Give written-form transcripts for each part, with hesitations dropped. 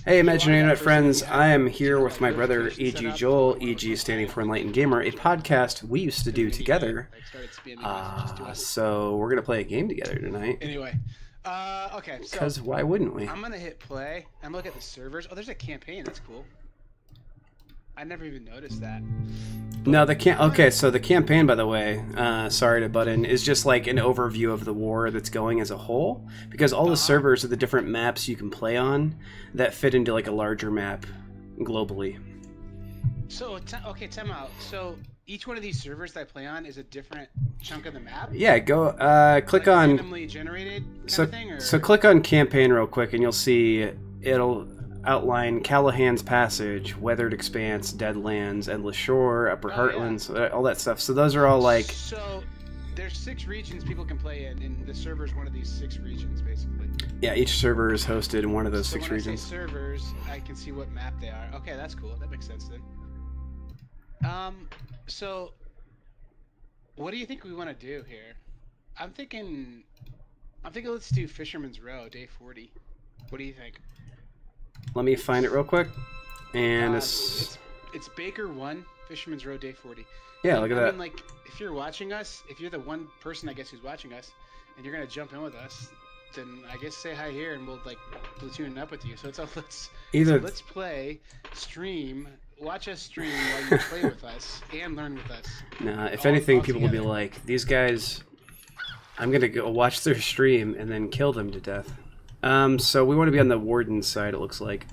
Hey, Imaginary Internet friends, I am here with my brother EGJoel, EG standing for Enlightened Gamer, a podcast we used to do together. So we're going to play a game together tonight. Anyway, okay, so because why wouldn't we? I'm going to hit play. I'm going to look at the servers. Oh, there's a campaign. That's cool. I never even noticed that. No, okay, so the campaign, by the way, sorry to butt in, is just like an overview of the war that's going as a whole, because all the servers are the different maps you can play on that fit into like a larger map globally. So, okay, time out. So each one of these servers that I play on is a different chunk of the map? Yeah, go click like on randomly generated kind of thing, or? So click on campaign real quick and you'll see it'll outline Callahan's Passage, Weathered Expanse, Deadlands, Endless Shore, Upper Heartlands, all that stuff. So those are all like... So there's 6 regions people can play in, and the server is one of these 6 regions, basically. Yeah, each server is hosted in one of those 6 regions. So when I say servers, I can see what map they are. Okay, that's cool. That makes sense then. So what do you think we want to do here? I'm thinking let's do Fisherman's Row, day 40. What do you think? Let me find it real quick. And it's Baker 1, Fisherman's Row, day 40. Yeah, look at that. I mean, like, if you're watching us, if you're the one person, I guess, who's watching us, and you're going to jump in with us, then I guess say hi here, and we'll, like, platoon up with you. So it's all, let's play, stream, watch us stream while you play with us, and learn with us. Nah, if anything, people will be like, these guys, I'm going to go watch their stream and then kill them to death. So we want to be on the Warden's side, it looks like.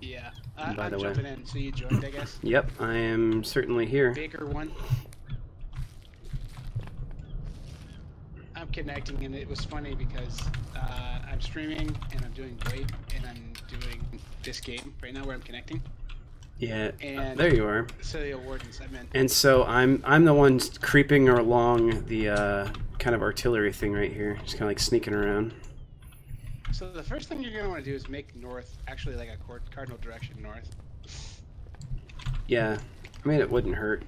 Yeah, I'm jumping in, so you joined, I guess? Yep, I am certainly here. Baker 1. I'm connecting, and it was funny because I'm streaming, and I'm doing great, and I'm doing this game right now where I'm connecting. Yeah, and there you are. So the Warden's, I meant. And so I'm the one creeping along the kind of artillery thing right here, just kind of like sneaking around. So the first thing you're going to want to do is make north, actually like a cardinal direction north. Yeah, I mean, it wouldn't hurt.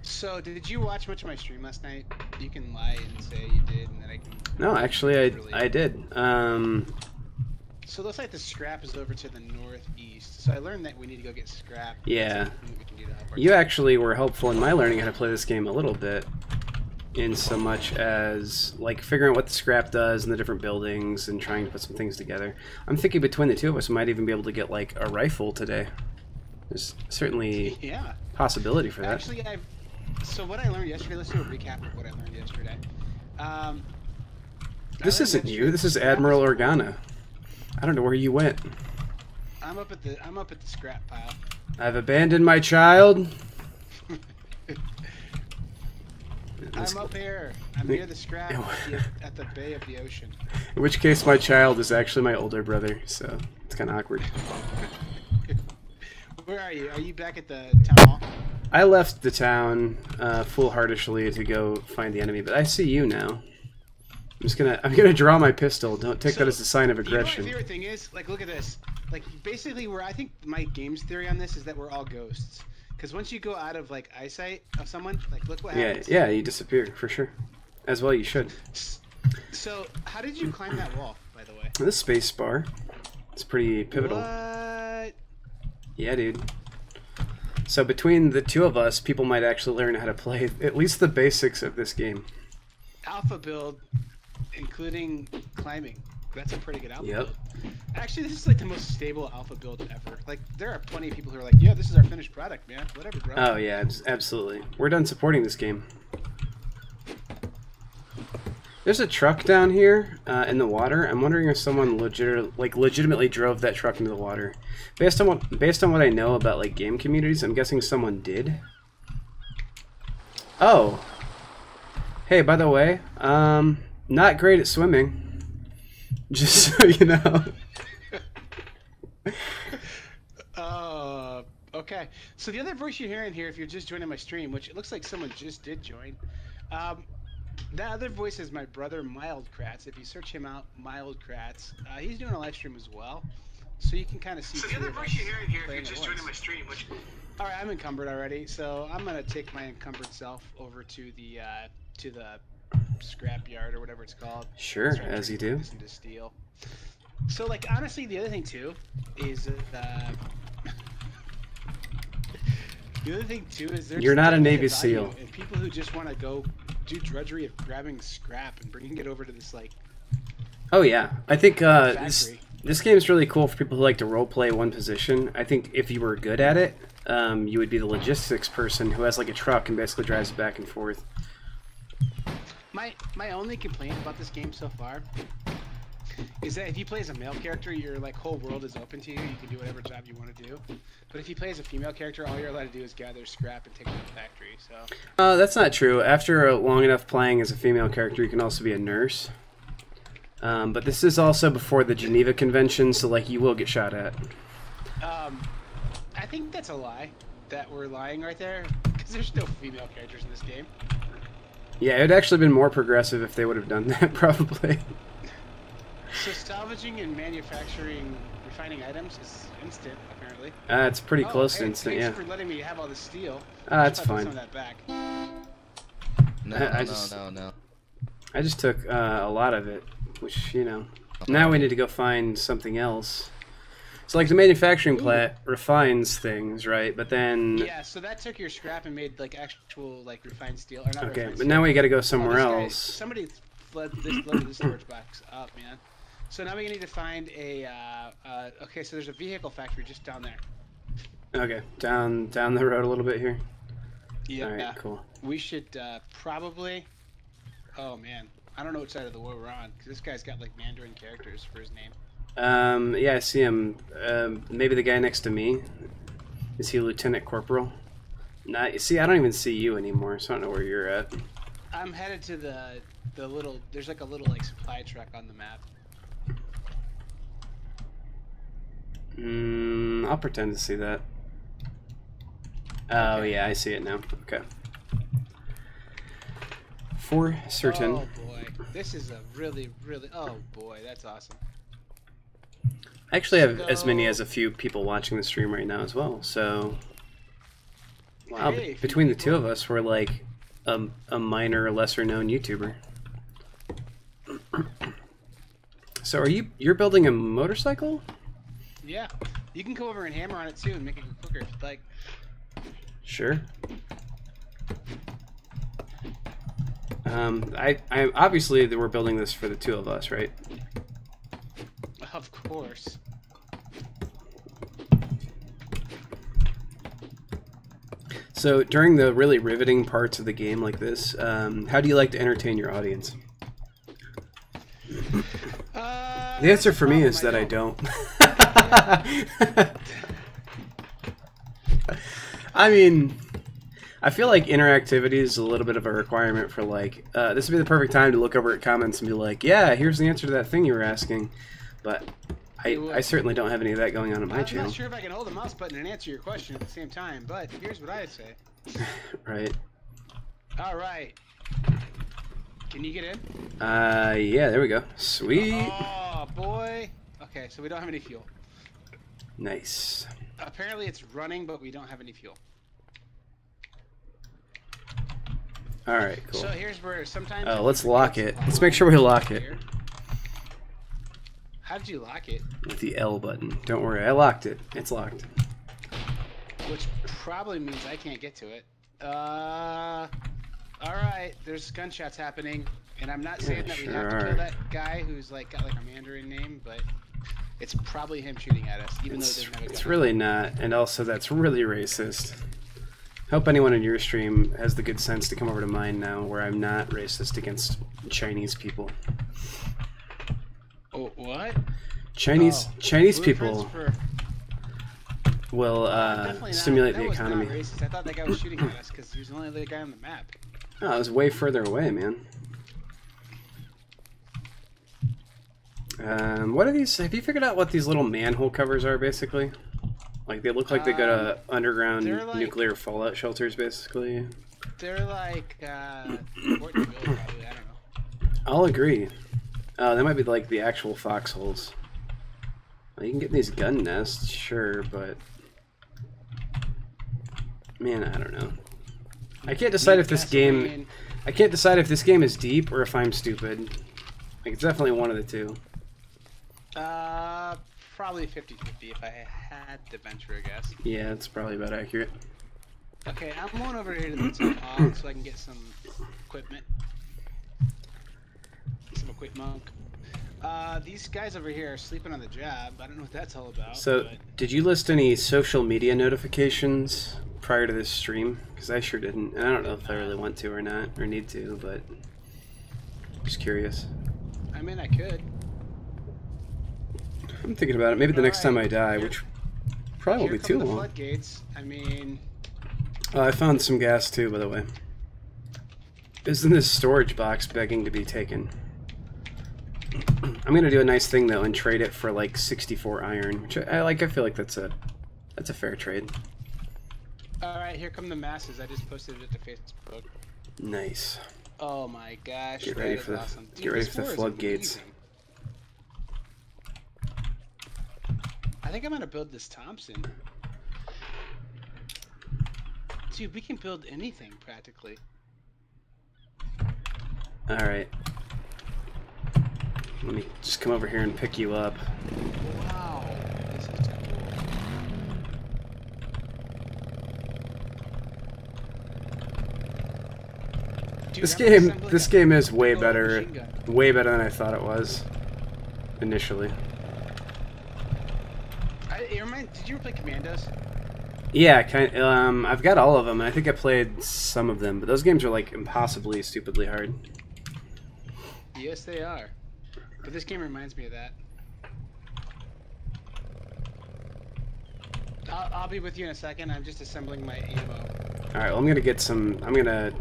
So did you watch much of my stream last night? You can lie and say you did, and then I can... No, actually, I did. So it looks like the scrap is over to the northeast. So I learned that we need to go get scrap. Yeah. You actually were helpful in my learning how to play this game a little bit. In so much as like figuring out what the scrap does and the different buildings and trying to put some things together. I'm thinking between the two of us we might even be able to get like a rifle today. There's certainly possibility for that. Actually, so what I learned yesterday, let's do a recap of what I learned yesterday. This isn't you, this is Admiral Organa. I don't know where you went. I'm up at the scrap pile. I've abandoned my child. I'm up here. I'm near the scrap at the bay of the ocean. In which case, my child is actually my older brother, so it's kind of awkward. Where are you? Are you back at the town hall? I left the town foolhardishly to go find the enemy, but I see you now. I'm gonna draw my pistol. Don't take that as a sign of aggression. You know what my favorite thing is? Like, look at this. Like, basically, I think my game's theory on this is that we're all ghosts. Because once you go out of, like, eyesight of someone, like, look what happens. Yeah, you disappear, for sure. As well you should. So, how did you climb that wall, by the way? The space bar. It's pretty pivotal. What? Yeah, dude. So between the two of us, people might actually learn how to play at least the basics of this game. Alpha build, including climbing. That's a pretty good alpha build. Actually, this is like the most stable alpha build ever. Like, there are plenty of people who are like, yeah, this is our finished product, man. Whatever, bro. Oh, yeah, absolutely. We're done supporting this game. There's a truck down here in the water. I'm wondering if someone legitimately drove that truck into the water. Based on what I know about like game communities, I'm guessing someone did. Oh. Hey, by the way, not great at swimming. Just so you know. Okay. So the other voice you're hearing here, if you're just joining my stream, which it looks like someone just did join, that other voice is my brother, Mild Kratz. If you search him out, Mild Kratz, he's doing a live stream as well, so you can kind of see. So the other voice you're hearing here, if you're just joining my stream, which. All right, I'm encumbered already, so I'm gonna take my encumbered self over to the scrap yard or whatever it's called. Sure, as you do. To steal. So, like, honestly, the other thing too is there's You're not a definitely Navy value SEAL. in people who just want to go do drudgery of grabbing scrap and bringing it over to this like Oh yeah, I think factory. this game is really cool for people who like to roleplay one position. I think if you were good at it, you would be the logistics person who has like a truck and basically drives it back and forth. My only complaint about this game so far is that if you play as a male character, your like whole world is open to you. You can do whatever job you want to do. But if you play as a female character, all you're allowed to do is gather scrap and take it to the factory. So. That's not true. After long enough playing as a female character, you can also be a nurse. But this is also before the Geneva Convention, so like you will get shot at. I think that's a lie. That we're lying right there, because there's no female characters in this game. Yeah, it would actually been more progressive if they would have done that, probably. So salvaging and manufacturing refining items is instant, apparently. It's pretty close to instant, thanks yeah. for letting me have all this steel. That's I'll put fine. some of that back. No. I just took a lot of it, which, you know. Now we need to go find something else. So, like, the manufacturing plant refines things, right? But then... Yeah, so that took your scrap and made, like, actual, like, refined steel. Or not okay, refined but steel. now we gotta go somewhere else. Somebody loaded this storage box up, man. So now we need to find a... okay, so there's a vehicle factory just down there. Okay, down the road a little bit here. Yeah. Alright, cool. We should probably... Oh, man. I don't know which side of the war we're on, because this guy's got, like, Mandarin characters for his name. Yeah, I see him. Maybe the guy next to me. Is he Lieutenant Corporal? Nah, see, I don't even see you anymore, so I don't know where you're at. I'm headed to the little... There's like a little like supply truck on the map. I'll pretend to see that. Oh, Okay. yeah, I see it now. Okay. For certain. Oh boy, this is a really... Oh boy, that's awesome. I actually have as many as a few people watching the stream right now as well, so... Wow, Hey, between the two of us, we're like a minor, lesser-known YouTuber. So you're building a motorcycle? Yeah, you can go over and hammer on it too and make it go quicker if you'd like. Sure. I obviously we're building this for the two of us, right? Of course. So during the really riveting parts of the game like this, how do you like to entertain your audience? The answer for me is that I don't. I mean, I feel like interactivity is a little bit of a requirement for like, this would be the perfect time to look over at comments and be like, yeah, here's the answer to that thing you were asking. But I certainly don't have any of that going on my channel. I'm not sure if I can hold the mouse button and answer your question at the same time, but here's what I'd say. Right. All right. Can you get in? Yeah, there we go. Sweet. Oh, boy. Okay, so we don't have any fuel. Nice. Apparently it's running, but we don't have any fuel. All right, cool. So here's where sometimes... Oh, let's lock it. Let's make sure we lock it. How did you lock it? With the L button. Don't worry, I locked it. It's locked. Which probably means I can't get to it. Alright, there's gunshots happening, and I'm not saying that we have to kill that guy who's like got like a Mandarin name, but it's probably him shooting at us, even though he doesn't have a gun. It's really not, and also that's really racist. Hope anyone in your stream has the good sense to come over to mine now, where I'm not racist against Chinese people. Oh, what? Chinese people for... will stimulate the economy. That was not racist. I thought that guy was shooting at us because he was the only other guy on the map. Oh, it was way further away, man. What are these? Have you figured out what these little manhole covers are, basically? Like, they look like they go to underground nuclear fallout shelters, basically. They're like, Fort DeVille, probably, I don't know. I'll agree. Oh, that might be like the actual foxholes. Well, you can get these gun nests, sure, but... Man, I don't know. I can't decide if this game... I can't decide if this game is deep or if I'm stupid. Like, it's definitely one of the two. Probably 50-50 if I had to venture a guess. Yeah, it's probably about accurate. Okay, I'm going over here to the top hall so I can get some equipment. Some equipment. These guys over here are sleeping on the job. I don't know what that's all about. So, did you list any social media notifications prior to this stream? Because I sure didn't. And I don't know if I really want to or not, or need to, but just curious. I mean, I could. I'm thinking about it. Maybe the next time I die, which probably won't be too long. Floodgates. I mean... I found some gas too, by the way. Isn't this storage box begging to be taken? I'm gonna do a nice thing though and trade it for like 64 iron, which I like. I feel like that's a fair trade. All right, here come the masses. I just posted it to Facebook. Nice. Oh my gosh! Get ready for the awesome. Dude, get ready for the floodgates. I think I'm gonna build this Thompson. Dude, we can build anything practically. All right. Let me just come over here and pick you up. Wow, this is cool. Dude, This game is way better than I thought it was initially. Did you ever play Commandos? Yeah, I've got all of them. I think I played some of them, but those games are like impossibly, stupidly hard. Yes, they are. But this game reminds me of that. I'll be with you in a second. I'm just assembling my ammo. All right, well, I'm gonna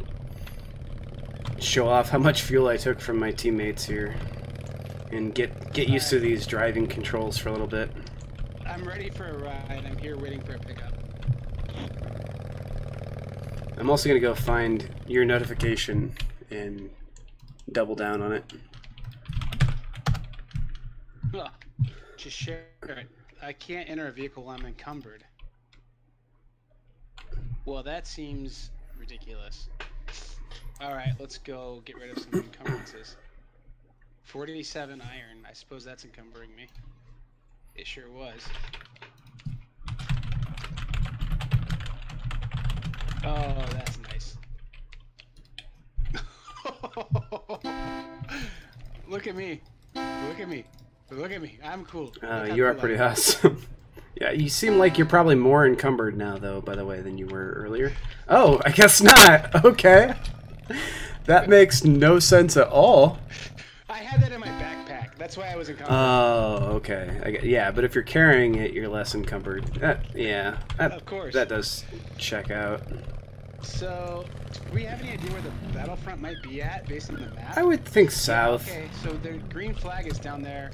show off how much fuel I took from my teammates here, and get used to these driving controls for a little bit. I'm ready for a ride. I'm here waiting for a pickup. I'm also gonna go find your notification and double down on it. Ugh. Just share it. I can't enter a vehicle while I'm encumbered. Well, that seems ridiculous. Alright, let's go get rid of some encumbrances. 47 iron. I suppose that's encumbering me. It sure was. Oh, that's nice. Look at me. Look at me. Look at me. I'm cool. You are pretty awesome. Yeah, you seem like you're probably more encumbered now, though, by the way, than you were earlier. Oh, I guess not. Okay. That makes no sense at all. I had that in my backpack. That's why I was encumbered. Oh, okay. Yeah, but if you're carrying it, you're less encumbered. Of course. That does check out. So, do we have any idea where the battlefront might be at, based on the map? I would think south. Okay, so the green flag is down there.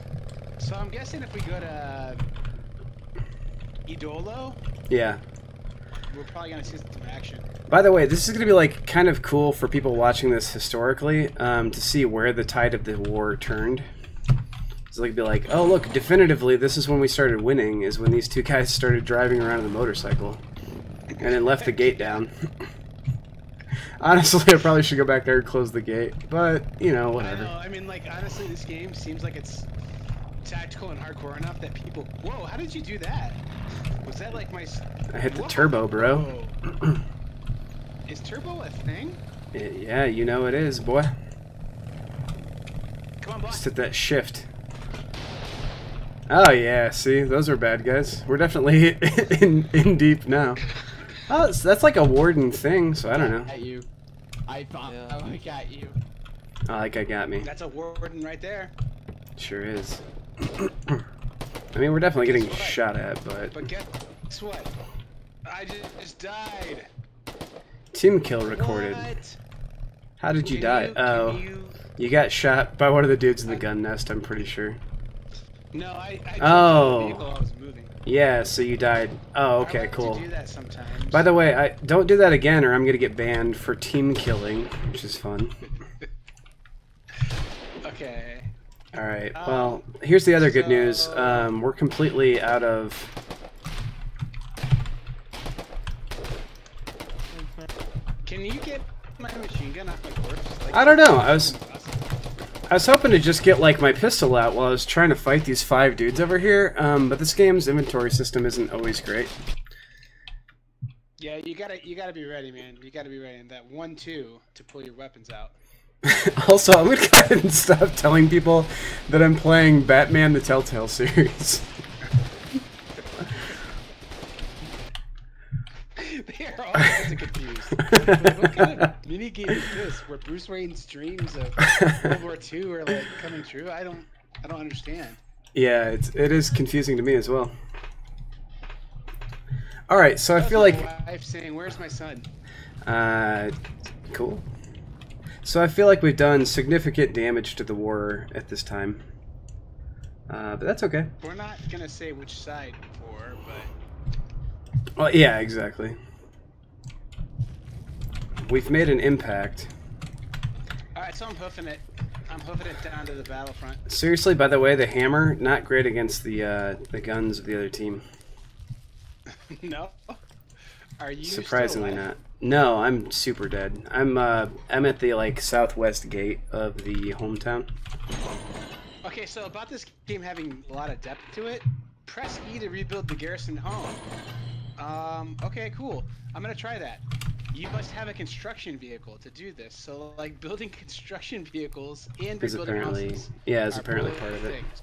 So I'm guessing if we go to EGJoel, yeah, we're probably gonna see some action. By the way, this is gonna be like kind of cool for people watching this historically, to see where the tide of the war turned. It's like be like, oh look, definitively this is when we started winning, is when these two guys started driving around in the motorcycle, and then left the gate down. Honestly, I probably should go back there and close the gate, but you know, whatever. I mean, like honestly, this game seems like it's tactical and hardcore enough that people. Whoa! How did you do that? Was that like my? I hit the turbo, bro. Is turbo a thing? Yeah, you know it is, boy. Come on, boss. Just hit that shift. Oh yeah, see, those are bad guys. We're definitely in deep now. Oh, that's like a warden thing, so I don't know. At you. I thought I got you. Oh, that guy got me. That's a warden right there. Sure is. I mean, we're definitely getting shot at, but... But guess what? I just died. Team kill recorded. What? How did you die? You got shot by one of the dudes in the gun nest, I'm pretty sure. No, I oh. The vehicle I was moving. Yeah, so you died. Oh, okay, I like cool. to do that sometimes. By the way, don't do that again or I'm gonna get banned for team killing, which is fun. Okay. Alright, well, here's the other good news. We're completely out of... Can you get my machine gun off my corpse? Like, I don't know, I I was hoping to just get like my pistol out while I was trying to fight these 5 dudes over here, but this game's inventory system isn't always great. Yeah, you gotta be ready, man. You gotta be ready in that 1-2 to pull your weapons out. Also, I'm gonna go ahead and stop telling people that I'm playing Batman the Telltale series. They are all kinds of confused. Like, what kind of minigame is this? Where Bruce Wayne's dreams of World War II are like coming true? I don't understand. Yeah, it is confusing to me as well. All right, so I feel my like wife saying, "Where's my son?" Cool. So I feel like we've done significant damage to the war at this time, but that's okay. We're not gonna say which side for, but. Well, yeah, exactly. We've made an impact. Alright, so I'm hoofing it. I'm hoofing it down to the battlefront. Seriously, by the way, the hammer, not great against the guns of the other team. No? Are you Surprisingly still alive? not. No, I'm super dead. I'm at the like southwest gate of the hometown. Okay, so about this game having a lot of depth to it, press E to rebuild the garrison home. Okay, cool. I'm gonna try that. You must have a construction vehicle to do this. So, like, building construction vehicles and Is rebuilding apparently houses is are apparently both part of it. things.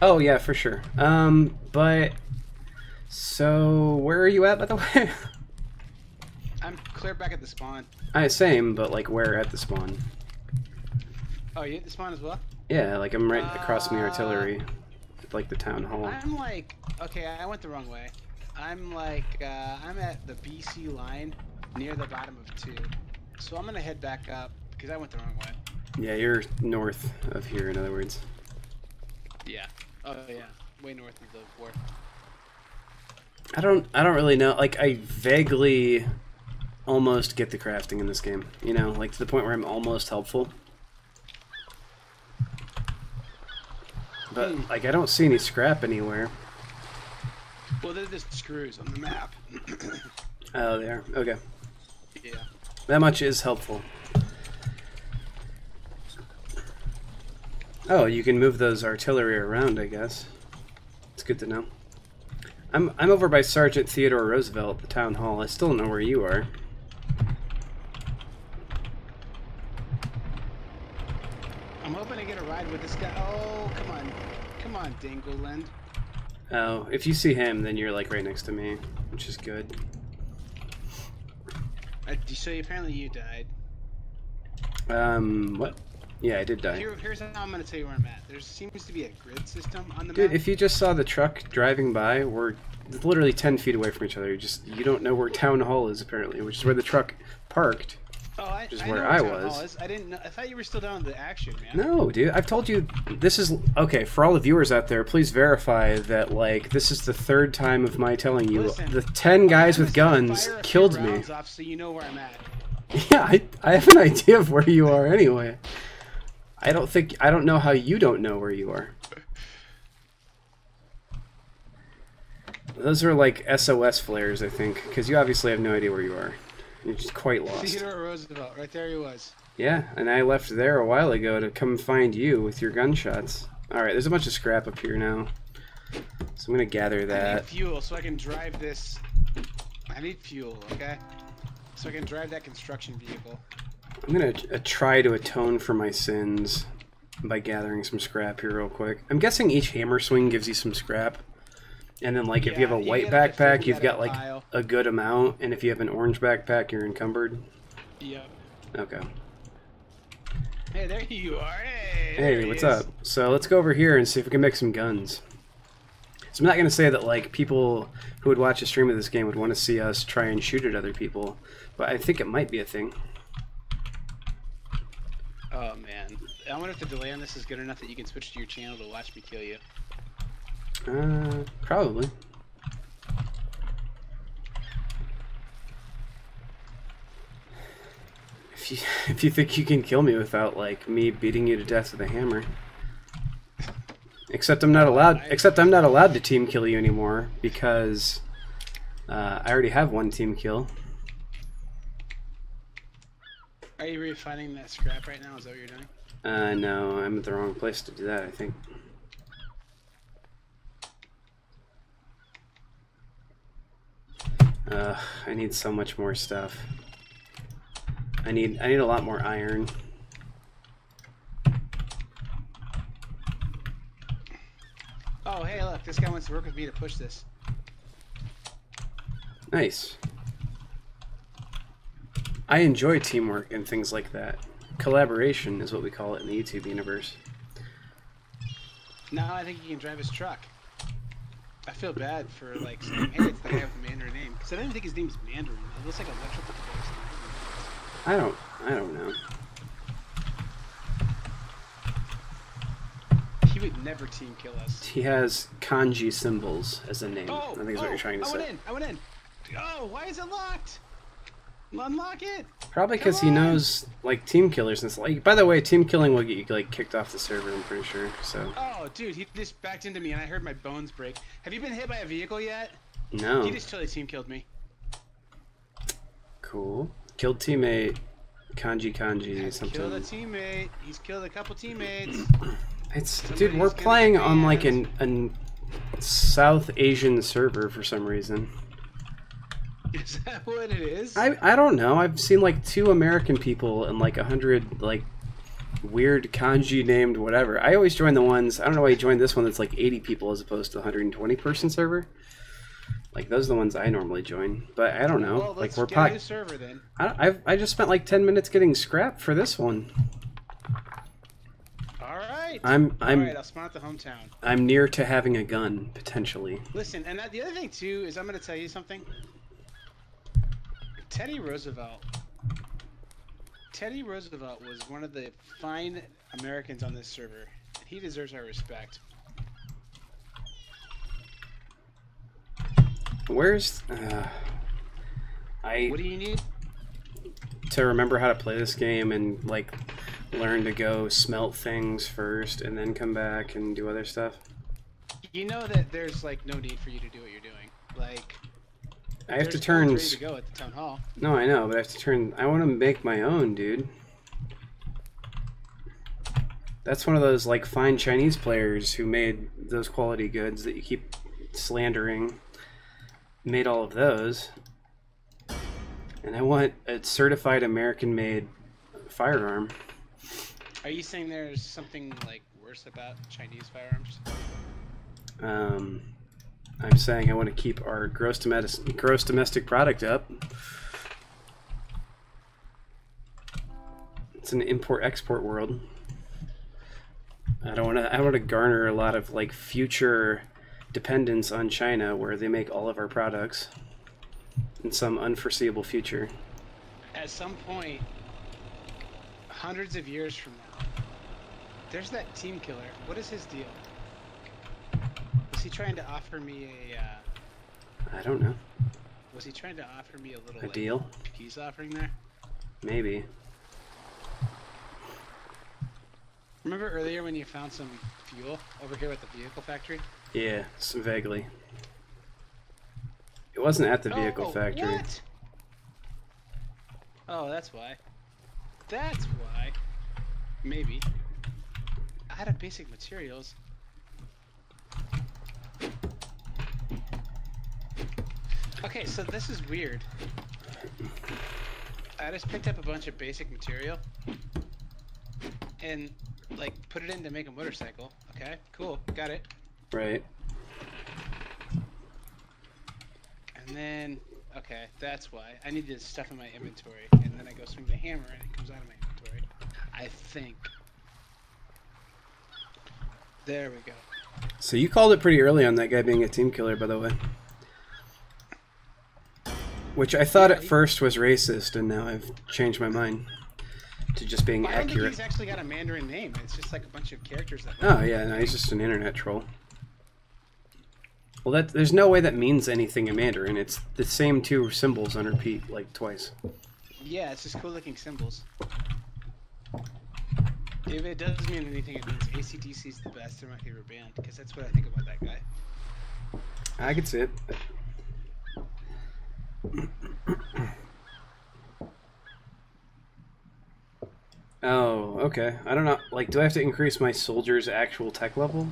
Oh yeah, for sure. But so where are you at, by the way? I'm clear back at the spawn. Same, but like where at the spawn? Oh, you hit the spawn as well? Yeah, like I'm right across from the artillery, at, like the town hall. I'm like, okay, I went the wrong way. I'm like, I'm at the BC line near the bottom of 2. So I'm gonna head back up because I went the wrong way. Yeah, you're north of here, in other words. Yeah. Oh yeah, way north of the war. I don't really know. Like, I vaguely almost get the crafting in this game. You know, like to the point where I'm almost helpful. But like, I don't see any scrap anywhere. Well, they're just screws on the map. Oh, they are. Okay. Yeah. That much is helpful. Oh, you can move those artillery around, I guess. It's good to know. I'm over by Sergeant Theodore Roosevelt, the town hall. I still don't know where you are. I'm hoping to get a ride with this guy. Oh, come on, Dingleland. Oh, if you see him, then you're like right next to me, which is good. So apparently you died. What? Yeah, I did die. Here's how I'm gonna tell you where I'm at. There seems to be a grid system on the Dude, map. if you just saw the truck driving by, we're literally 10 feet away from each other. You don't know where town hall is, apparently, which is where the truck parked. Oh, I Which is know where where I town was. hall is. I didn't know. I thought you were still down in the action, man. No, dude, I've told you this is okay for all the viewers out there. Please verify that like this is the 3rd time of my telling you Listen, the 10 guys I'm with just gonna guns fire a few killed me. rounds off so you know where I'm at. Yeah, I have an idea of where you are anyway. I don't know how you don't know where you are. Those are like SOS flares, I think, because you obviously have no idea where you are. You're just quite lost. Theodore Roosevelt, right there he was. Yeah, and I left there a while ago to come find you with your gunshots. Alright, there's a bunch of scrap up here now. So I'm gonna gather I need that. fuel so I can drive this. I need fuel, okay? So I can drive that construction vehicle. I'm gonna try to atone for my sins by gathering some scrap here real quick. I'm guessing each hammer swing gives you some scrap. And then, like, if you have a Yeah, white get like a backpack, 50 you've got, out like, of a pile. a good amount. And if you have an orange backpack, you're encumbered. Yep. Okay. Hey, there you are. Hey. Hey, there what's he is. up? So let's go over here and see if we can make some guns. So I'm not going to say that, like, people who would watch a stream of this game would want to see us try and shoot at other people. But I think it might be a thing. Oh, man. I wonder if the delay on this is good enough that you can switch to your channel to watch me kill you. Probably. If you think you can kill me without like me beating you to death with a hammer. Except I'm not allowed to team kill you anymore because I already have one team kill. Are you refining that scrap right now? Is that what you're doing? No, I'm at the wrong place to do that, I think. I need so much more stuff. I need a lot more iron. Oh, hey, look, this guy wants to work with me to push this. Nice. I enjoy teamwork and things like that. Collaboration is what we call it in the YouTube universe. Now I think he can drive his truck. I feel bad for like saying, hey, it's the guy with the Mandarin name. Because I don't even think his name's Mandarin. It looks like electrical device. I don't know. He would never team kill us. He has kanji symbols as a name. I think is what you're trying to say. I went in. Oh, why is it locked? Unlock it. Probably because he knows like team killers and stuff. Like, by the way, team killing will get you like kicked off the server. I'm pretty sure. So. Oh, dude, he just backed into me and I heard my bones break. Have you been hit by a vehicle yet? No. He just totally team killed me. Cool. Killed teammate. Kanji something. Killed a teammate. He's killed a couple teammates. Dude, we're playing on like a South Asian server for some reason. Is that what it is? I don't know. I've seen like 2 American people and like 100 like weird kanji named whatever. I always join the ones. I don't know why you joined this one that's like 80 people as opposed to the 120 person server. Like those are the ones I normally join. But I don't know. Well, like let's get a new server then. I just spent like 10 minutes getting scrap for this one. All right. All right, I'll spawn at the hometown. I'm near to having a gun potentially. Listen, and the other thing too is I'm going to tell you something. Teddy Roosevelt was one of the fine Americans on this server. He deserves our respect. Where's What do you need? To remember how to play this game and like learn to go smelt things first and then come back and do other stuff. You know that there's like no need for you to do what you're doing. Like I have to turn. Ready to go at the town hall. No, I know, but I have to turn. I want to make my own, dude. That's one of those like fine Chinese players who made those quality goods that you keep slandering. Made all of those, and I want a certified American-made firearm. Are you saying there's something like worse about Chinese firearms? I'm saying I want to keep our gross domestic product up. It's an import-export world. I want to garner a lot of like future dependence on China, where they make all of our products in some unforeseeable future. At some point, hundreds of years from now, there's that team killer. What is his deal? Was he trying to offer me a? I don't know. Was he trying to offer me a little a like, deal? Peace offering there? Maybe. Remember earlier when you found some fuel over here at the vehicle factory? Yeah, vaguely. It wasn't at the vehicle factory. What? Oh, that's why. That's why. Maybe. Out of basic materials. Okay, so this is weird. I just picked up a bunch of basic material and like put it in to make a motorcycle. Okay, cool, got it. Right. And then, okay, that's why. I need this stuff in my inventory, and then I go swing the hammer and it comes out of my inventory. I think. There we go. So you called it pretty early on that guy being a team killer, by the way. Which I thought at first was racist, and now I've changed my mind to just being I don't accurate. think he's actually got a Mandarin name. It's just like a bunch of characters that. Oh yeah, no, he's just an internet troll. Well, there's no way that means anything in Mandarin. It's the same 2 symbols on repeat, like twice. Yeah, it's just cool-looking symbols. If it does mean anything, it means AC/DC's the best. They're my favorite band, because that's what I think about that guy. I could see it. Oh, okay. I don't know. Like, do I have to increase my soldier's actual tech level?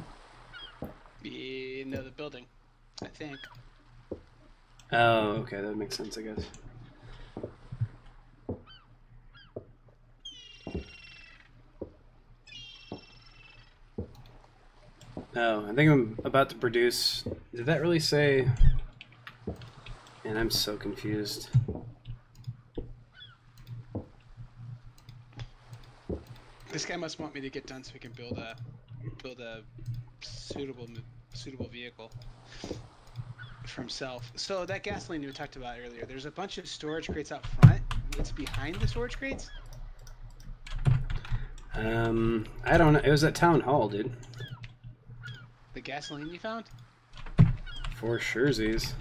No, the building, I think. Oh, okay. That makes sense, I guess. Oh, I think I'm about to produce... Did that really say... Man, I'm so confused. This guy must want me to get done so we can build a suitable vehicle for himself. So that gasoline we talked about earlier, there's a bunch of storage crates out front. What's behind the storage crates? I don't know. It was at Town Hall, dude. The gasoline you found? For surezies.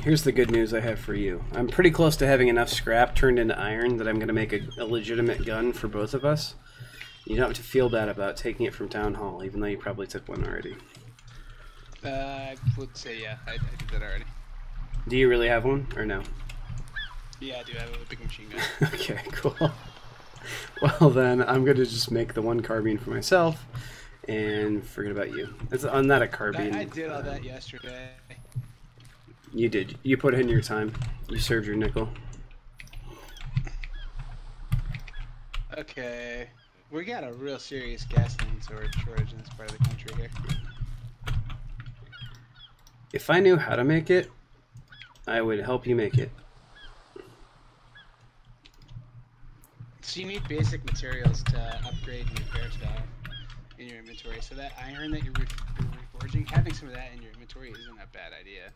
Here's the good news I have for you. I'm pretty close to having enough scrap turned into iron that I'm going to make a legitimate gun for both of us. You don't have to feel bad about taking it from Town Hall, even though you probably took one already. I would say, yeah, I did that already. Do you really have one, or no? Yeah, I do have a big machine gun. Okay, cool. Well, then, I'm going to just make the one carbine for myself, and forget about you. I'm not a carbine. I did all that yesterday. You did. You put in your time. You served your nickel. Okay. We got a real serious gasoline shortage in this part of the country here. If I knew how to make it, I would help you make it. So you need basic materials to upgrade and repair stuff in your inventory. So that iron that you're reforging, having some of that in your inventory isn't a bad idea.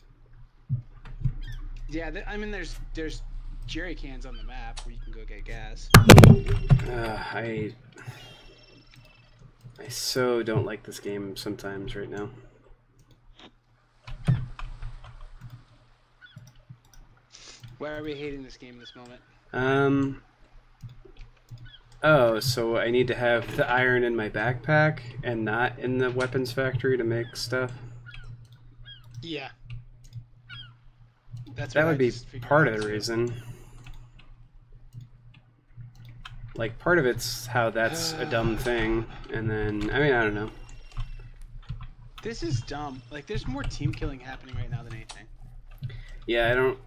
Yeah, I mean, there's jerry cans on the map where you can go get gas. I so don't like this game sometimes right now. Why are we hating this game at this moment? Oh, so I need to have the iron in my backpack and not in the weapons factory to make stuff? Yeah. That would be part of the reason. Like, part of it's how that's a dumb thing, and then, I mean, I don't know. This is dumb. Like, there's more team killing happening right now than anything. Yeah, I don't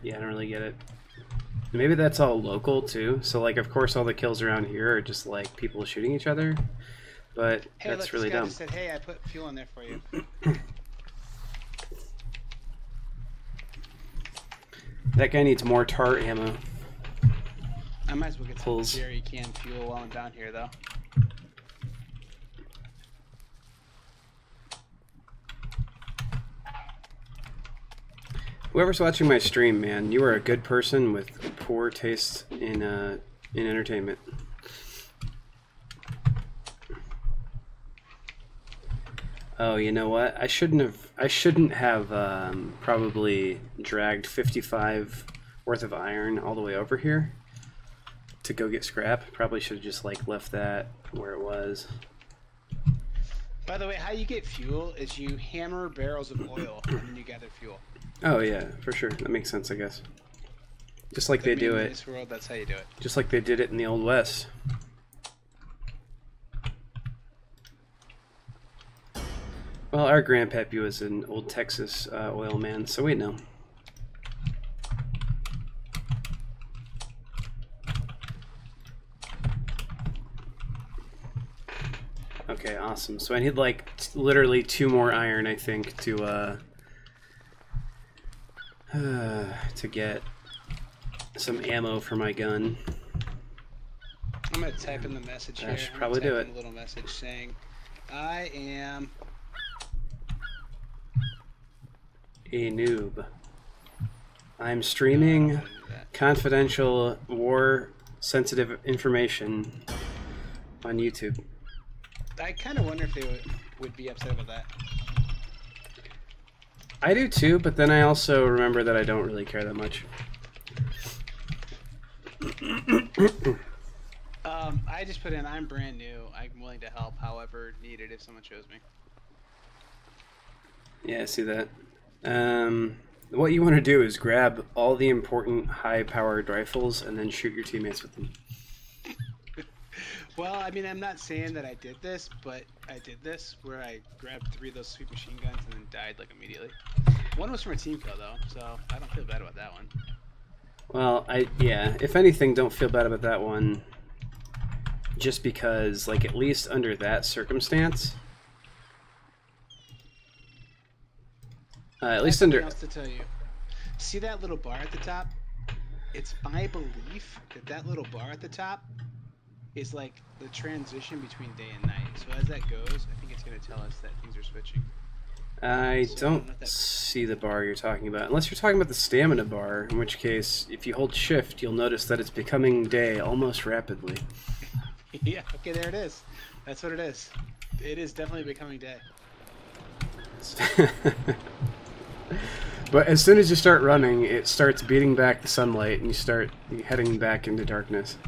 really get it. Maybe that's all local, too. So, like, of course, all the kills around here are just, like, people shooting each other. But hey, that's look, really this guy dumb. just said, hey, I put fuel in there for you. That guy needs more tar ammo. I might as well get some jerry can fuel while I'm down here, though. Whoever's watching my stream, man, you are a good person with poor taste in entertainment. Oh, you know what? I shouldn't have probably dragged 55 worth of iron all the way over here to go get scrap. Probably should have just like left that where it was. By the way, how you get fuel is you hammer barrels of oil and then you gather fuel. Oh yeah, for sure. That makes sense, I guess. Just like they do it. In this world, that's how you do it. Just like they did it in the Old West. Well, our grandpappy was an old Texas oil man, so we know. Okay, awesome. So I need like literally 2 more iron, I think, to get some ammo for my gun. I'm gonna type in the message here. I should probably do it. A little message saying, "I am a noob. I'm streaming confidential war-sensitive information on YouTube." I kind of wonder if they would be upset about that. I do too, but then I also remember that I don't really care that much. I just put in, I'm brand new. I'm willing to help however needed if someone shows me. Yeah, I see that. what you want to do is grab all the important high-powered rifles and then shoot your teammates with them. Well, I mean, I'm not saying that I did this, but I did this where I grabbed 3 of those sweet machine guns and then died like immediately. One was from a team kill though, so I don't feel bad about that one. Well, yeah, if anything, don't feel bad about that one. Just because, like, at least under that circumstance, at least under. Else to tell you, see that little bar at the top? It's my belief that that little bar at the top is like the transition between day and night. So as that goes, I think it's going to tell us that things are switching. I don't see the bar you're talking about, unless you're talking about the stamina bar, in which case, if you hold shift, you'll notice that it's becoming day almost rapidly. Yeah, okay, there it is. That's what it is. It is definitely becoming day. But as soon as you start running, it starts beating back the sunlight, and you start heading back into darkness.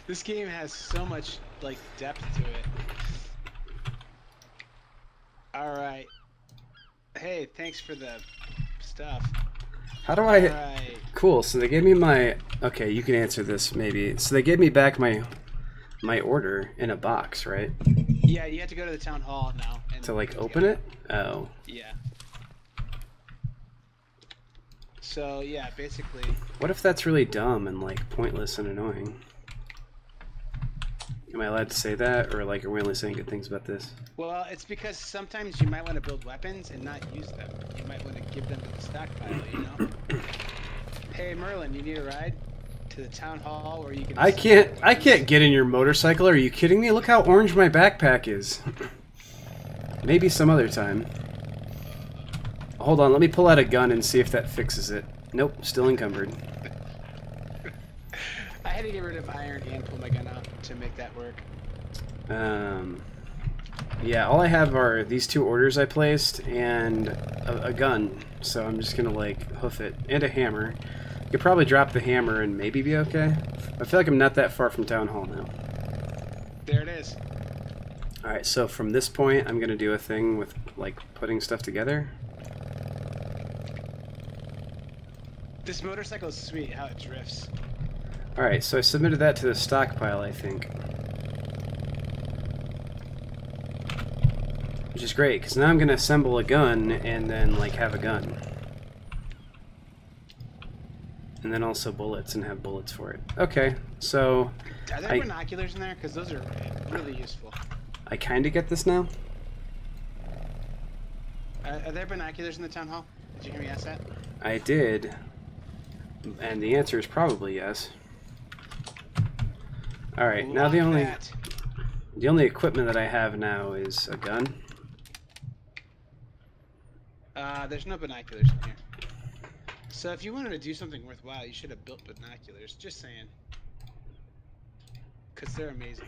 This game has so much, like, depth to it. Alright. Hey, thanks for the stuff. How do I... Alright. Cool, so they gave me my... Okay, you can answer this, maybe. So they gave me back my order in a box, right? Yeah, you have to go to the town hall now. And to, like, open it? Oh. Yeah. So, yeah, basically... What if that's really dumb and, like, pointless and annoying? Am I allowed to say that, or, like, are we only saying good things about this? Well, it's because sometimes you might want to build weapons and not use them. You might want to give them to the stockpile, you know? Hey, Merlin, you need a ride to the town hall where you can... I can't get in your motorcycle. Are you kidding me? Look how orange my backpack is. Maybe some other time. Hold on, let me pull out a gun and see if that fixes it. Nope, still encumbered. I had to get rid of iron and pull my gun out to make that work. Yeah, all I have are these 2 orders I placed and a gun, so I'm just gonna, like, hoof it. And a hammer. You could probably drop the hammer and maybe be okay. I feel like I'm not that far from Town Hall now. There it is. Alright, so from this point, I'm gonna do a thing with, like, putting stuff together. This motorcycle is sweet, how it drifts. Alright, so I submitted that to the stockpile, I think. Which is great, because now I'm going to assemble a gun and then, like, have a gun. And then also bullets and have bullets for it. Okay, so... Are there binoculars in there? Because those are really useful. I kind of get this now. Are there binoculars in the town hall? Did you hear me ask that? I did. And the answer is probably yes. Alright, now the only equipment that I have now is a gun. There's no binoculars in here. So if you wanted to do something worthwhile, you should have built binoculars. Just saying. Because they're amazing.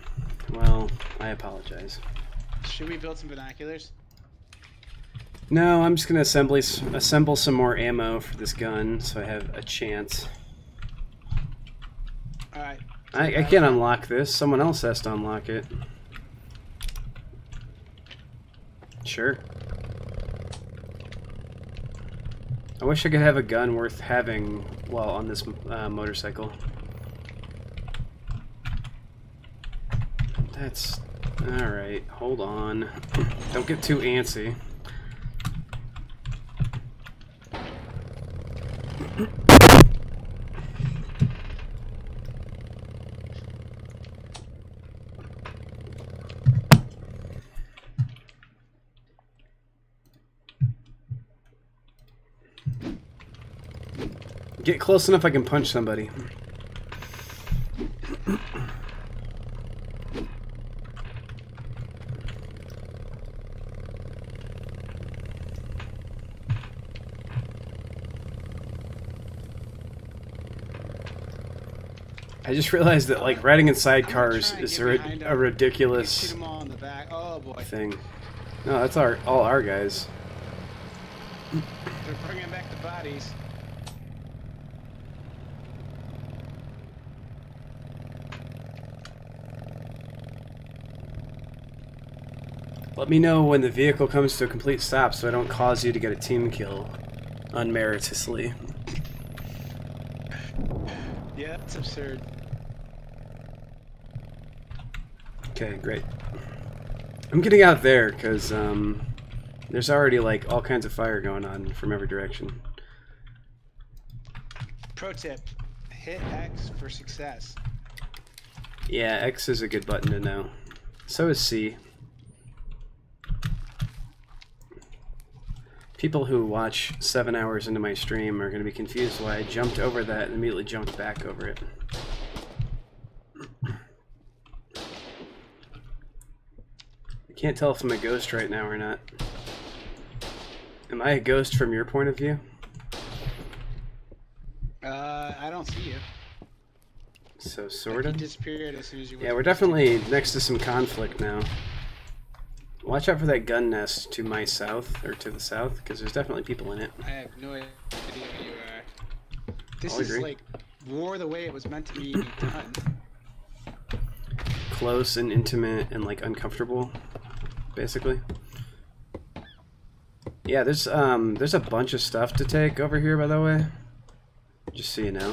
Well, I apologize. Should we build some binoculars? No, I'm just going to assemble some more ammo for this gun so I have a chance. Alright. I can't unlock this. Someone else has to unlock it. Sure. I wish I could have a gun worth having while on this motorcycle. That's... Alright, hold on. Don't get too antsy. Get close enough I can punch somebody. I just realized that, like, riding in sidecars is a ridiculous shoot them all in the back. Oh boy. thing. No, that's all our guys. They're bringing back the bodies. Let me know when the vehicle comes to a complete stop so I don't cause you to get a team kill. unmeritoriously. Yeah, that's absurd. Okay, great. I'm getting out there because there's already like all kinds of fire going on from every direction. Pro tip: hit X for success. Yeah, X is a good button to know. So is C. People who watch 7 hours into my stream are going to be confused why I jumped over that and immediately jumped back over it. I can't tell if I'm a ghost right now or not. Am I a ghost from your point of view? I don't see you. So, sort of? You disappeared as soon as you went. Yeah, we're definitely next to some conflict now. Watch out for that gun nest to my south, or to the south, because there's definitely people in it. I have no idea who you are. This I'll is agree. like war the way it was meant to be done. Close and intimate and like uncomfortable, basically. Yeah, there's a bunch of stuff to take over here, by the way. Just so you know.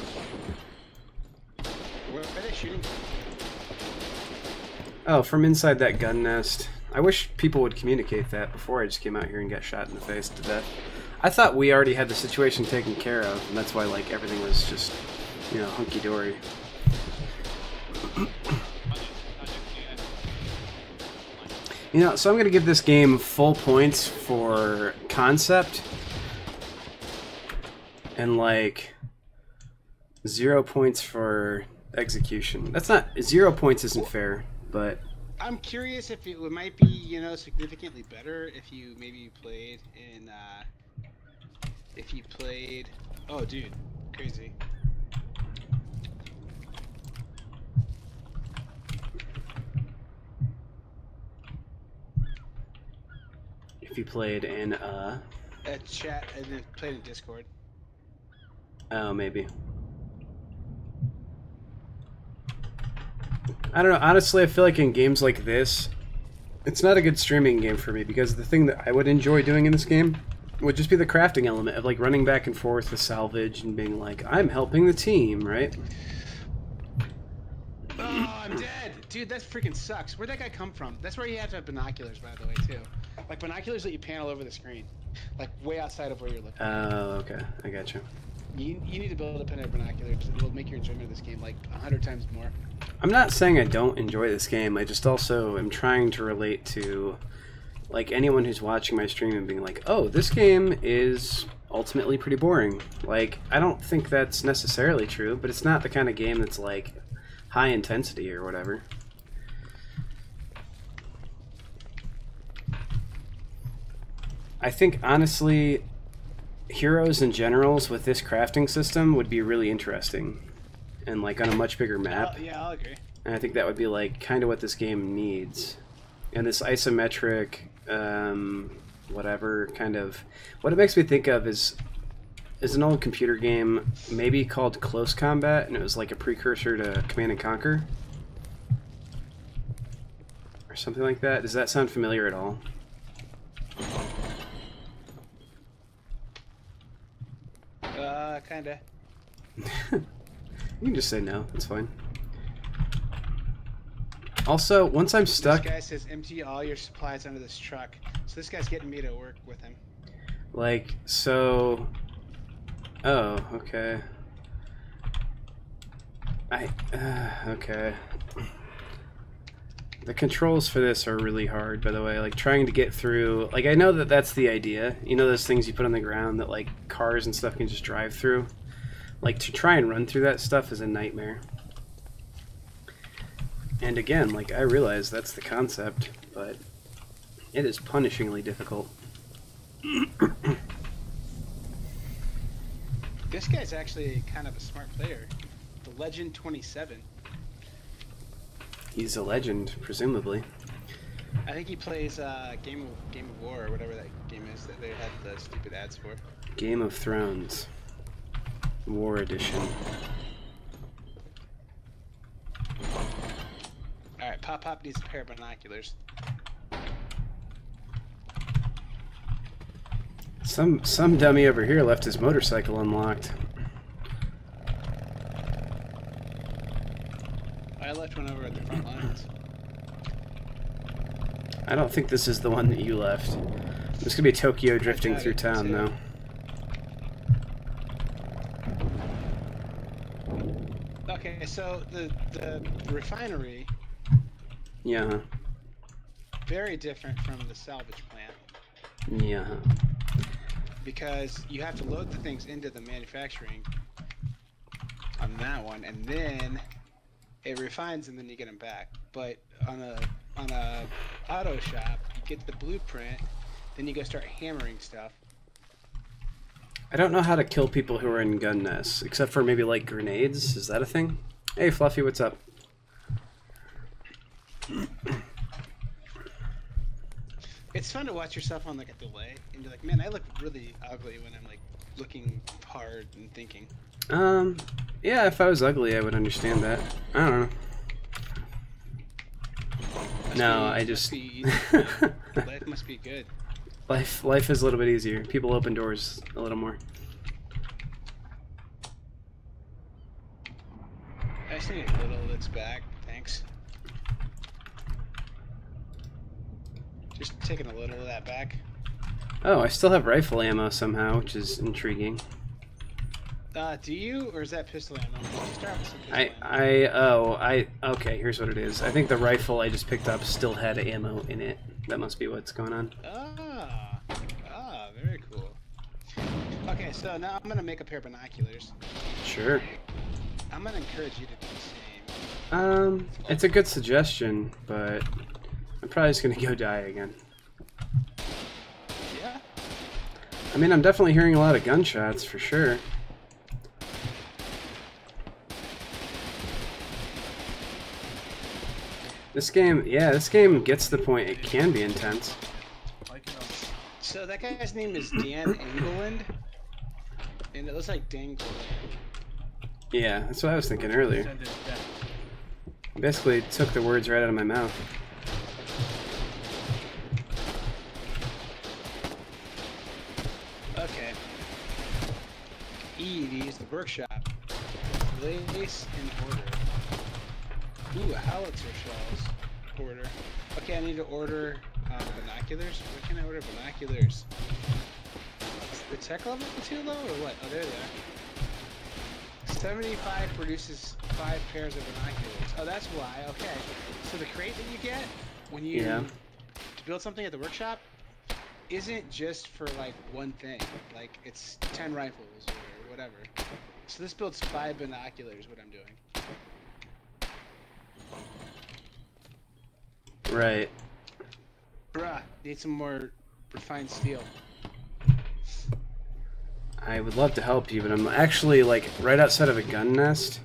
Where are they shooting? Oh, from inside that gun nest. I wish people would communicate that before I just came out here and got shot in the face to death. I thought we already had the situation taken care of, and that's why like everything was just, you know, hunky-dory. You know, so I'm going to give this game full points for concept and like 0 points for execution. That's not 0 points isn't fair, but I'm curious if it might be, you know, significantly better if you maybe played in, oh dude, crazy. if you played in A chat and then played in Discord. oh, maybe. I don't know, honestly I feel like in games like this it's not a good streaming game for me because the thing that I would enjoy doing in this game would just be the crafting element of like running back and forth with salvage and being like, I'm helping the team, right? Oh, I'm dead! Dude, that freaking sucks. Where'd that guy come from? That's where you have to have binoculars, by the way, too. Like binoculars that you pan all over the screen. Like way outside of where you're looking. Oh, okay. I gotcha. You need to build a pair of binoculars. It'll make your enjoyment of this game like 100 times more. I'm not saying I don't enjoy this game. I just also am trying to relate to like anyone who's watching my stream and being like, oh, this game is ultimately pretty boring. Like, I don't think that's necessarily true, but it's not the kind of game that's like high intensity or whatever. I think honestly heroes and generals with this crafting system would be really interesting and like on a much bigger map. Yeah, I'll agree. And I think that would be like kind of what this game needs. And this isometric whatever kind of what it makes me think of is an old computer game maybe called Close Combat, and it was like a precursor to Command and Conquer or something like that. Does that sound familiar at all? Kinda. You can just say no, it's fine. Also, once I'm stuck... This guy says empty all your supplies under this truck. So this guy's getting me to work with him. Like, so... Oh, okay. Okay. The controls for this are really hard, by the way. Like, trying to get through... Like, I know that that's the idea. You know those things you put on the ground that, like, cars and stuff can just drive through? Like, to try and run through that stuff is a nightmare. And again, like, I realize that's the concept, but it is punishingly difficult. This guy's actually kind of a smart player. The Legend 27. He's a legend, presumably. I think he plays Game of War or whatever that game is that they had the stupid ads for. Game of Thrones. War Edition. Alright, Pop needs a pair of binoculars. Some dummy over here left his motorcycle unlocked. I left one over at the front lines. I don't think this is the one that you left. There's gonna be Tokyo drifting through town, though. Okay, so the refinery. Yeah. Very different from the salvage plant. Yeah. Because you have to load the things into the manufacturing on that one, and then it refines, and then you get them back. But on a auto shop, you get the blueprint, then you go start hammering stuff. I don't know how to kill people who are in gun nests, except for maybe like grenades. Is that a thing? Hey, Fluffy, what's up? It's fun to watch yourself on like a delay, and you're like, man, I look really ugly when I'm like looking hard and thinking. Yeah, if I was ugly, I would understand that. I don't know. I just Life must be good. Life is a little bit easier. People open doors a little more. I just need a little that's back, thanks. Just taking a little of that back. Oh, I still have rifle ammo somehow, which is intriguing. Do you, or is that pistol ammo? Start with some pistol ammo. Okay, here's what it is. I think the rifle I just picked up still had ammo in it. That must be what's going on. Very cool. Okay, so now I'm gonna make a pair of binoculars. Sure. I'm gonna encourage you to do the same. It's a good suggestion, but I'm probably just gonna go die again. Yeah? I mean, I'm definitely hearing a lot of gunshots, for sure. This game gets to the point it can be intense. So that guy's name is Dan Engeland, and it looks like Dangle. Yeah, that's what I was thinking earlier. Basically, took the words right out of my mouth. Okay. E to use the workshop. Place in order. Ooh, howitzer shells. Order. Okay, I need to order binoculars. Where can I order binoculars? Is the tech level too low or what? Oh, there they are. 75 produces 5 pairs of binoculars. Oh, that's why. Okay. So the crate that you get when you to build something at the workshop isn't just for like one thing. Like it's 10 rifles or whatever. So this builds 5 binoculars. What I'm doing. Right. Bruh, need some more refined steel. I would love to help you, but I'm actually like right outside of a gun nest.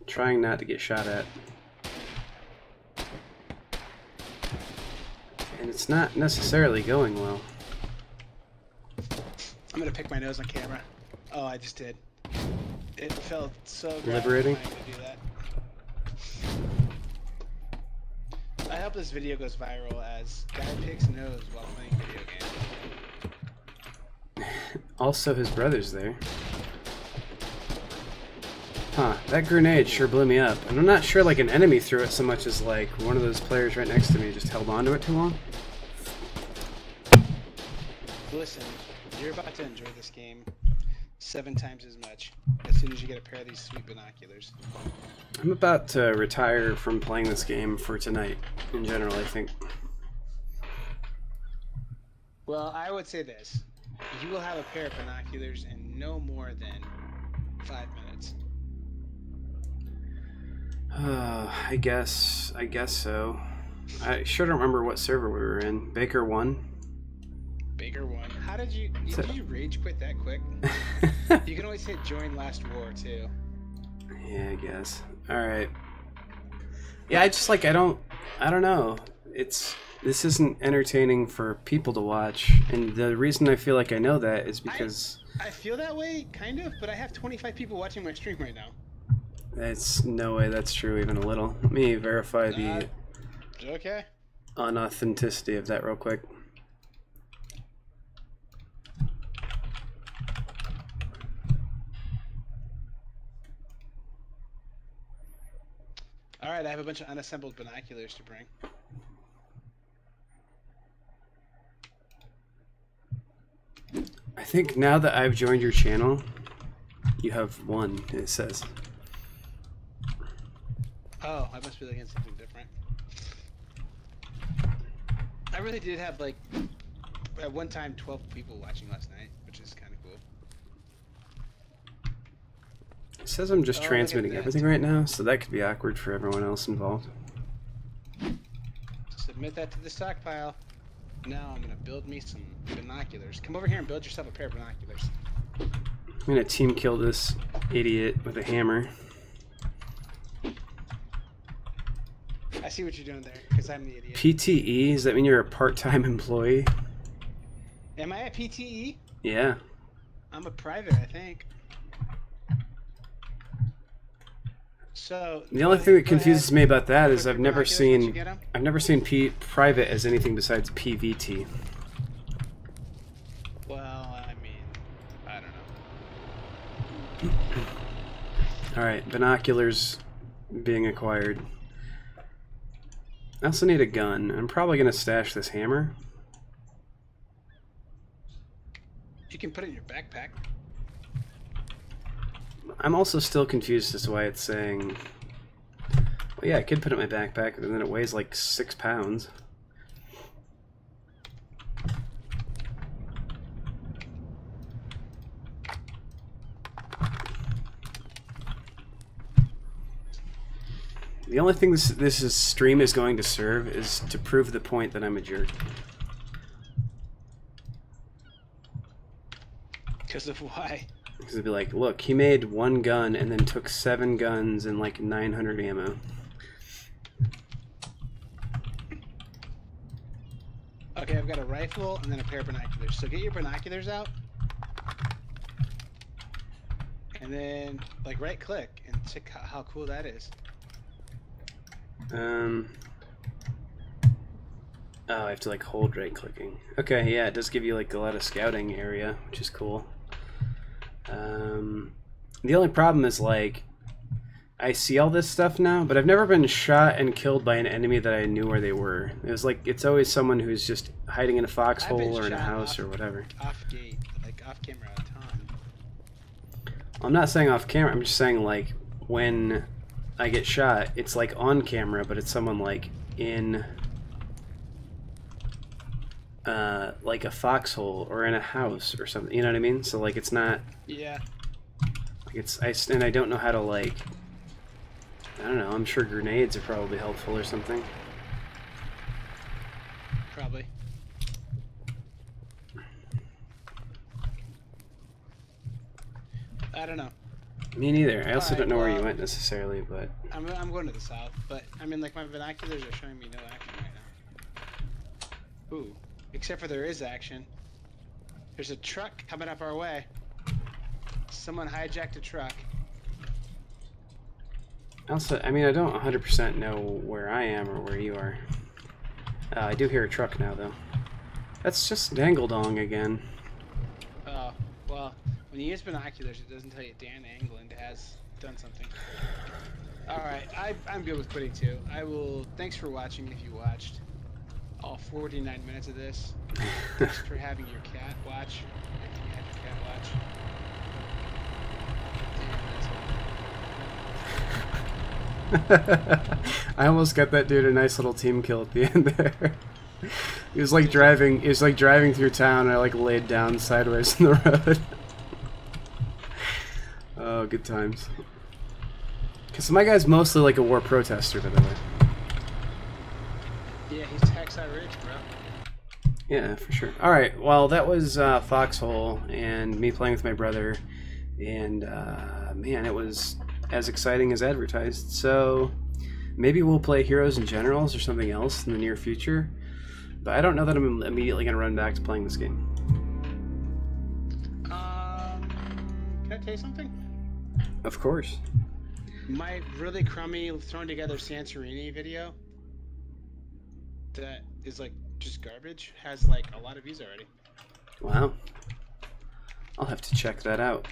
Trying not to get shot at. And it's not necessarily going well. I'm gonna pick my nose on camera. Oh, I just did. It felt so liberating. gratifying to do that. I hope this video goes viral as guy picks nose while playing video game. Also, his brother's there. Huh, that grenade sure blew me up. And I'm not sure like an enemy threw it so much as like one of those players right next to me just held on to it too long. Listen, you're about to enjoy this game 7 times as much as soon as you get a pair of these sweet binoculars. I'm about to retire from playing this game for tonight, in general, I think. Well, I would say this. You will have a pair of binoculars in no more than 5 minutes. I guess so. I sure don't remember what server we were in. Baker 1? Baker 1. How did you rage quit that quick? You can always hit join last war too. Yeah, I guess. Alright. Yeah, I just like I don't know. This isn't entertaining for people to watch, and the reason I feel like I know that is because I feel that way, kind of, but I have 25 people watching my stream right now. That's no way that's true even a little. Let me verify the Okay. unauthenticity of that real quick. Alright, I have a bunch of unassembled binoculars to bring. I think now that I've joined your channel, you have one, it says. Oh, I must be looking at something different. I really did have, like, at one time 12 people watching last night, which is kind of cool. It says I'm just transmitting everything right now, so that could be awkward for everyone else involved. Submit that to the stockpile. Now I'm gonna build me some binoculars. Come over here and build yourself a pair of binoculars. I'm gonna team kill this idiot with a hammer. I see what you're doing there, because I'm the idiot. PTE? Does that mean you're a part-time employee? Am I a PTE? Yeah. I'm a private, I think. So the only thing that confuses me about that is Put I've never binoculars once you get 'em? seen private as anything besides PVT. Well, I mean, I don't know. All right, binoculars being acquired. I also need a gun. I'm probably gonna stash this hammer. You can put it in your backpack. I'm also still confused as to why it's saying... Well, yeah, I could put it in my backpack, but then it weighs like 6 pounds. The only thing this stream is going to serve is to prove the point that I'm a jerk. Because of why? Because it'd be like, look, he made 1 gun and then took 7 guns and like 900 ammo. Okay, I've got a rifle and then a pair of binoculars. So get your binoculars out. And then, like, right-click and check how cool that is. Oh, I have to like hold right-clicking. Okay, yeah, it does give you like a lot of scouting area, which is cool. The only problem is like I see all this stuff now, but I've never been shot and killed by an enemy that I knew where they were. It was like it's always someone who's just hiding in a foxhole or in a house or whatever. Off gate, like off camera a ton. I'm not saying off camera. I'm just saying like when I get shot, it's like on camera, but it's someone like in like a foxhole or in a house or something. You know what I mean? So like it's not. Yeah. Like and I don't know how to like. I don't know. I'm sure grenades are probably helpful or something. Probably. I don't know. Me neither. I also Alright, don't know where well, you went necessarily, but I'm going to the south, but I mean, like my binoculars are showing me no action right now. Ooh, except for there is action. There's a truck coming up our way. Someone hijacked a truck. also, I mean, I don't 100% know where I am or where you are. I do hear a truck now, though. That's just Dangledong again. Oh, well, when you use binoculars, it doesn't tell you Dan England has done something. Alright, I'm good with quitting too. Thanks for watching if you watched all 49 minutes of this. Thanks for having your cat watch. If you had your cat watch. I almost got that dude a nice little team kill at the end there. He was like driving through town and I like laid down sideways in the road. Oh, good times. Cause my guy's mostly like a war protester, by the way. Yeah, he's tax rich, bro. Yeah, for sure. Alright, well that was Foxhole and me playing with my brother, and man, it was as exciting as advertised. So maybe we'll play Heroes and Generals or something else in the near future, but I don't know that I'm immediately going to run back to playing this game. Can I tell you something? Of course. My really crummy thrown together Santorini video that is like just garbage has like a lot of views already. Wow. I'll have to check that out.